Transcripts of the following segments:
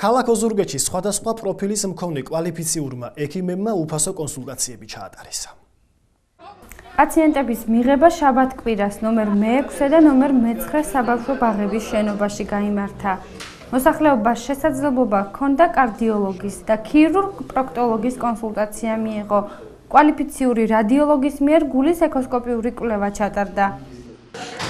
ქალაქ ოზურგეთში სხვადასხვა პროფილის მქონე კვალიფიციურმა ექიმებმა უფასო კონსულტაციები ჩაატარეს. პაციენტების მიღება შაბათ-კვირას ნომერ მე-6 და ნომერ მე-9 საბავშვო ბაღების შენობაში გაიმართა. მოსახლეობას შესაძლებლობა ჰქონდა კარდიოლოგის და ქირურგ-პროქტოლოგის კონსულტაცია მიიღო. კვალიფიციური რადიოლოგის მიერ გულის ეკოსკოპიური კვლევა ჩატარდა.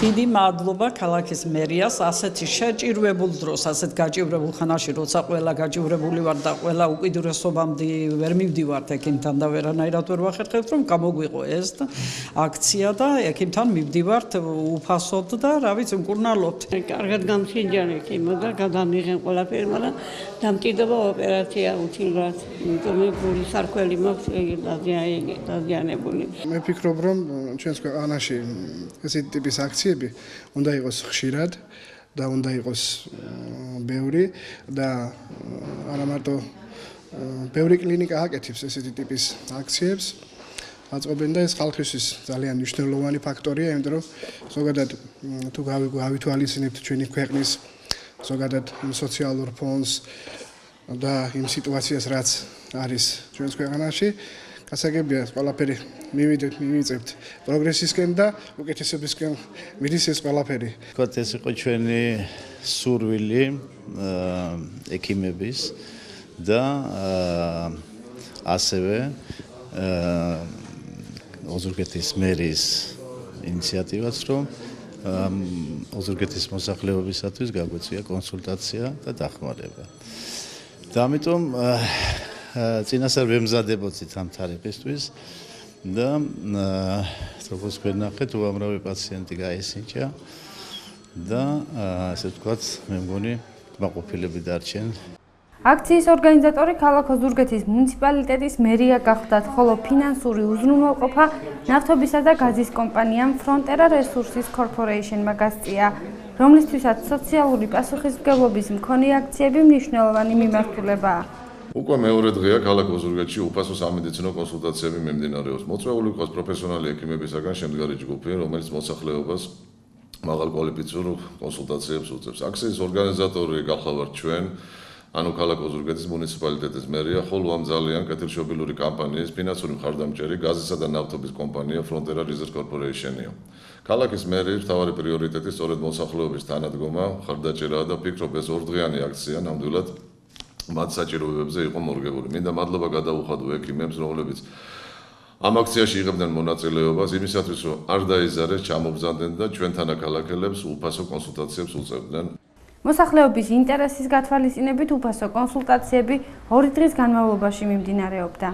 დიდი მადლობა ქალაქის მერიას ასეთი შეჭირვებულ დროს, ასეთ გაჭირვებულ ხანაში, როცა ყველა გაჭირვებული ვარ და ყველა უკიდურესობამდე ვერ მივდივართ ექიმთან და ვერანაირად ვერ ვახერხებთ, რომ გამოგვიყო ეს აქცია და ექიმთან მივდივართ უფასოდ და რა ვიცი, მკურნალობთ. კარგად გამსინჯან ექიმო და გადამიღენ ყველაფერი, მაგრამ დამჭირდება ოპერაცია უჩინოთ. იმიტომ გულის სარკველი მაქვს დაზიანებული. მე ვფიქრობ, რომ ჩვენს ქვეყანაში ესეთი ტიპის აქციები უნდა იყოს ხშირად და უნდა იყოს ბევრი და არა მარტო ბევრი კლინიკა აკეთებს ესეთი ტიპის აქციებს. აწყობენ და ეს ხალხისთვის ძალიან მნიშვნელოვანი ფაქტორია, იმიტომ რომ ზოგადად თუ გავითვალისწინებთ ჩვენი ქვეყნის ზოგადად იმ სოციალურ ფონს და იმ სიტუაციას, რაც არის ჩვენს ქვეყანაში, გასაგებია ყველაფერი მივიწევთ პროგრესისკენ და უკეთესობისკენ მიდის ეს ყველაფერი. თქვათ ეს იყო ჩვენი სურვილი ექიმების და ასევე ოზურგეთის მერის ინიციატივაც, რომ ოზურგეთის მოსახლეობისათვის გაგვეწია კონსულტაცია და დახმარება. და ამიტომ წინასწარ ვემზადებოდით ამ თარიღისთვის და როგორც ვენახეთ, უამრავი პაციენტი გაესინჯა და ასე ვთქვათ, მე მგონი კმაყოფილები დარჩენ. აქციის ორგანიზატორი ქალაქ ოზურგეთის მუნიციპალიტეტის მერია გახლდათ, ხოლო ფინანსური უზრუნველყოფა ნავთობისა და გაზის კომპანიამ Frontera Resources Corporation-მა გასწია, რომლისთვისაც სოციალური პასუხისმგებლობის მქონე აქციები მნიშვნელოვანი მიმართულებაა. უკვე მეორე დღეა ქალაქ ოზურგეთში უფასო სამედიცინო კონსულტაციები მიმდინარეობს. მოწვეული იყოს პროფესიონალი ექიმებისაგან შემდგარი ჯგუფი, რომელიც მოსახლეობას მაღალ კვალიფიციურ კონსულტაციებს უწევს. აქციის ორგანიზატორი გახლავართ ჩვენ, ანუ ქალაქ ოზურგეთის მუნიციპალიტეტის მერია, ხოლო ამ ძალიან კეთილშობილური კამპანიის ფინანსური მხარდამჭერი გაზისა და ნავთობის კომპანია Frontera Resources Corporation-ია. ქალაქის მერის მთავარი პრიორიტეტი სწორედ მოსახლეობის თანადგომა, მხარდაჭერაა და ვფიქრობ, ეს ორდღიანი აქცია ნამდვილად მათ საჭიროებებზე იყო მორგებული. მინდა მადლობა გადაუხადო ექიმებს, რომლებიც ამ აქციაში იღებდნენ მონაწილეობას იმისათვის, რომ არ დაიზარეს, ჩამობრძანდნენ და ჩვენთან აქალაქელებს უფასო კონსულტაციებს უწევდნენ. მოსახლეობის ინტერესის გათვალისწინებით უფასო კონსულტაციები 2 დღის განმავლობაში მიმდინარეობდა.